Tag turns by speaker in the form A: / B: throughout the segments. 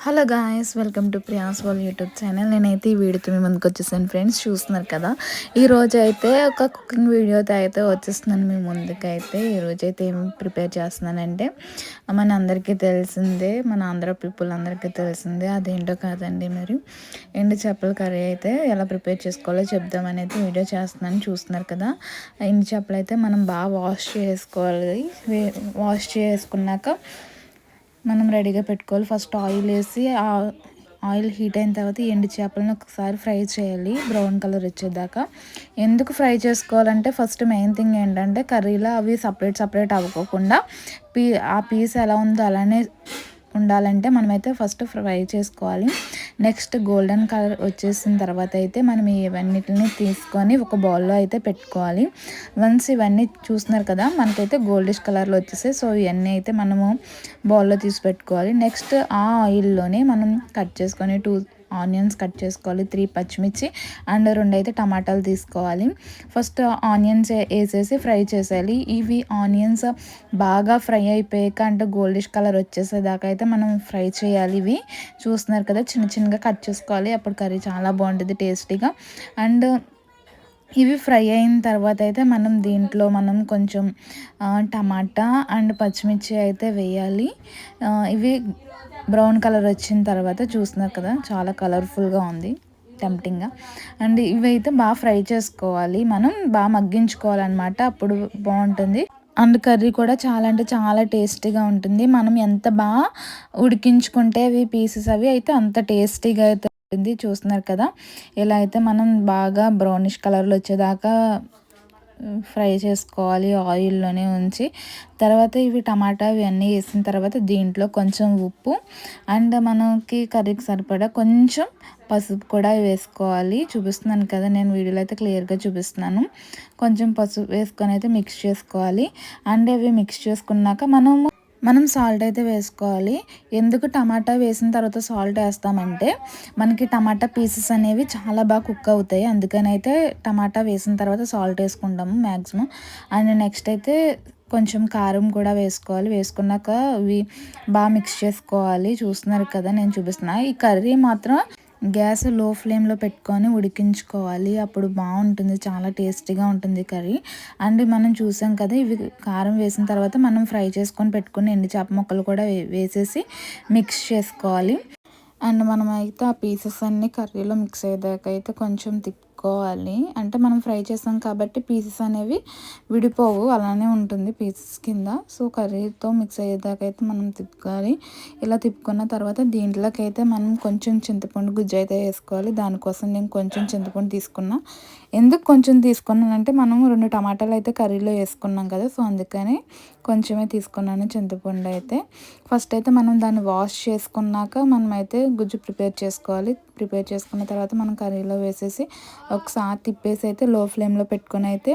A: Hello guys, welcome to Priya's వాళ్ళ YouTube channel. నేనైతే ఈ వీడియోతో మీ ముందుకు వచ్చేసాను ఫ్రెండ్స్. చూస్తున్నారు కదా, ఈరోజు అయితే ఒక కుకింగ్ వీడియోతో అయితే వచ్చేస్తున్నాను మీ ముందుకైతే. ఈరోజు అయితే ఏం ప్రిపేర్ చేస్తున్నానంటే, మన అందరికీ తెలిసిందే, మన ఆంధ్ర పీపుల్ అందరికీ తెలిసిందే, అదేంటో కాదండి. మరి ఎండు చేపల కర్రీ అయితే ఎలా ప్రిపేర్ చేసుకోవాలో చెప్దామని అయితే వీడియో చేస్తున్నాను. చూస్తున్నారు కదా, ఎండు చేపలు అయితే మనం బాగా వాష్ చేసుకోవాలి. వాష్ చేసుకున్నాక మనం రెడీగా పెట్టుకోవాలి. ఫస్ట్ ఆయిల్ వేసి ఆయిల్ హీట్ అయిన తర్వాత ఎండు చేపలను ఒకసారి ఫ్రై చేయాలి బ్రౌన్ కలర్ వచ్చేదాకా. ఎందుకు ఫ్రై చేసుకోవాలంటే, ఫస్ట్ మెయిన్ థింగ్ ఏంటంటే, కర్రీలో అవి సపరేట్ అవ్వకుండా ఆ పీస్ ఎలా ఉందో అలానే ఉండాలంటే మనమైతే ఫస్ట్ ఫ్రై చేసుకోవాలి. నెక్స్ట్ గోల్డెన్ కలర్ వచ్చేసిన తర్వాత అయితే మనం ఇవన్నిటిని తీసుకొని ఒక బౌల్లో అయితే పెట్టుకోవాలి. వన్స్ ఇవన్నీ చూస్తున్నారు కదా, మనకైతే గోల్డిష్ కలర్లో వచ్చేసాయి. సో ఇవన్నీ అయితే మనము బౌల్లో తీసి పెట్టుకోవాలి. నెక్స్ట్ ఆ ఆయిల్లోనే మనం కట్ చేసుకొని 2 ఆనియన్స్ కట్ చేసుకోవాలి, 3 పచ్చిమిర్చి అండ్ 2 అయితే టమాటాలు తీసుకోవాలి. ఫస్ట్ ఆనియన్స్ వేసేసి ఫ్రై చేసేయాలి. ఇవి ఆనియన్స్ బాగా ఫ్రై అయిపోయాక అంటే గోల్డిష్ కలర్ వచ్చేసేదాకా అయితే మనం ఫ్రై చేయాలి. ఇవి చూస్తున్నారు కదా, చిన్నగా కట్ చేసుకోవాలి. అప్పుడు కర్రీ చాలా బాగుంటుంది టేస్టీగా. అండ్ ఇవి ఫ్రై అయిన తర్వాత అయితే దీంట్లో మనం కొంచెం టమాటా అండ్ పచ్చిమిర్చి అయితే వేయాలి. ఇవి బ్రౌన్ కలర్ వచ్చిన తర్వాత చూస్తున్నారు కదా, చాలా కలర్ఫుల్గా ఉంది, టెంప్టింగ్గా. అండ్ ఇవైతే బాగా ఫ్రై చేసుకోవాలి, మనం బాగా మగ్గించుకోవాలన్నమాట, అప్పుడు బాగుంటుంది. అండ్ కర్రీ కూడా చాలా అంటే చాలా టేస్టీగా ఉంటుంది. మనం ఎంత బాగా ఉడికించుకుంటే అవి పీసెస్ అవి అయితే అంత టేస్టీగా అయితే ఉంటుంది. చూస్తున్నారు కదా, ఇలా అయితే మనం బాగా బ్రౌనిష్ కలర్లో వచ్చేదాకా ఫ్రై చేసుకోవాలి ఆయిల్లోనే ఉంచి. తర్వాత ఇవి టమాటా ఇవన్నీ వేసిన తర్వాత దీంట్లో కొంచెం ఉప్పు అండ్ మనకి కర్రీకి సరిపడా కొంచెం పసుపు కూడా వేసుకోవాలి. చూపిస్తున్నాను కదా, నేను వీడియోలో అయితే క్లియర్గా చూపిస్తున్నాను. కొంచెం పసుపు వేసుకొని అయితే మిక్స్ చేసుకోవాలి. అండ్ అవి మిక్స్ చేసుకున్నాక మనం సాల్ట్ అయితే వేసుకోవాలి. ఎందుకు టమాటా వేసిన తర్వాత సాల్ట్ వేస్తామంటే, మనకి టమాటా పీసెస్ అనేవి చాలా బాగా కుక్ అవుతాయి. అందుకని అయితే టమాటా వేసిన తర్వాత సాల్ట్ వేసుకుంటాము మ్యాక్సిమం. అండ్ నెక్స్ట్ అయితే కొంచెం కారం కూడా వేసుకోవాలి. వేసుకున్నాక ఇవి బాగా మిక్స్ చేసుకోవాలి. చూస్తున్నారు కదా, నేను చూపిస్తున్నా. ఈ కర్రీ మాత్రం గ్యాస్ లో ఫ్లేమ్లో పెట్టుకొని ఉడికించుకోవాలి, అప్పుడు బాగుంటుంది, చాలా టేస్టీగా ఉంటుంది కర్రీ. అండ్ మనం చూసాం కదా, ఇవి కారం వేసిన తర్వాత మనం ఫ్రై చేసుకొని పెట్టుకుని ఎండు చేప ముక్కలు కూడా వేసేసి మిక్స్ చేసుకోవాలి. అండ్ మనమైతే ఆ పీసెస్ అన్నీ కర్రీలో మిక్స్ అయ్యేదాకా అయితే కొంచెం తిప్పుకోవాలి. అంటే మనం ఫ్రై చేసాం కాబట్టి పీసెస్ అనేవి విడిపోవు, అలానే ఉంటుంది పీసెస్ కింద. సో కర్రీతో మిక్స్ అయ్యేదాకా అయితే మనం తిప్పుకోవాలి. ఇలా తిప్పుకున్న తర్వాత దీంట్లోకి అయితే మనం కొంచెం చింతపండు గుజ్జు అయితే వేసుకోవాలి. దానికోసం నేను కొంచెం చింతపండు తీసుకున్నా. ఎందుకు కొంచెం తీసుకున్నానంటే, మనం 2 టమాటాలు అయితే కర్రీలో వేసుకున్నాం కదా, సో అందుకని కొంచెమే తీసుకున్నాను చింతపండు అయితే. ఫస్ట్ అయితే మనం దాన్ని వాష్ చేసుకున్నాక మనమైతే గుజ్జు ప్రిపేర్ చేసుకోవాలి. ప్రిపేర్ చేసుకున్న తర్వాత మనం కర్రీలో వేసేసి ఒకసారి తిప్పేసి అయితే లో ఫ్లేమ్లో పెట్టుకొని అయితే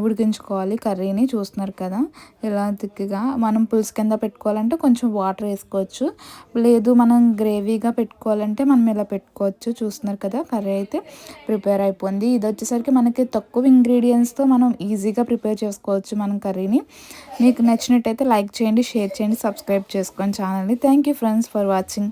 A: ఉడికించుకోవాలి కర్రీని. చూస్తున్నారు కదా, ఇలా తిక్కిగా మనం పులుసు కింద పెట్టుకోవాలంటే కొంచెం వాటర్ వేసుకోవచ్చు, లేదు మనం గ్రేవీగా పెట్టుకోవాలంటే మనం ఇలా పెట్టుకోవచ్చు. చూస్తున్నారు కదా, కర్రీ అయితే ప్రిపేర్ అయిపోయింది. ఇది వచ్చేసరికి మనకి తక్కువ ఇంగ్రీడియంట్స్తో మనం ఈజీగా ప్రిపేర్ చేసుకోవచ్చు మనం కర్రీని. మీకు నచ్చినట్టయితే లైక్ చేయండి, షేర్ చేయండి, సబ్స్క్రైబ్ చేసుకోండి ఛానల్ని. Thank you friends for watching.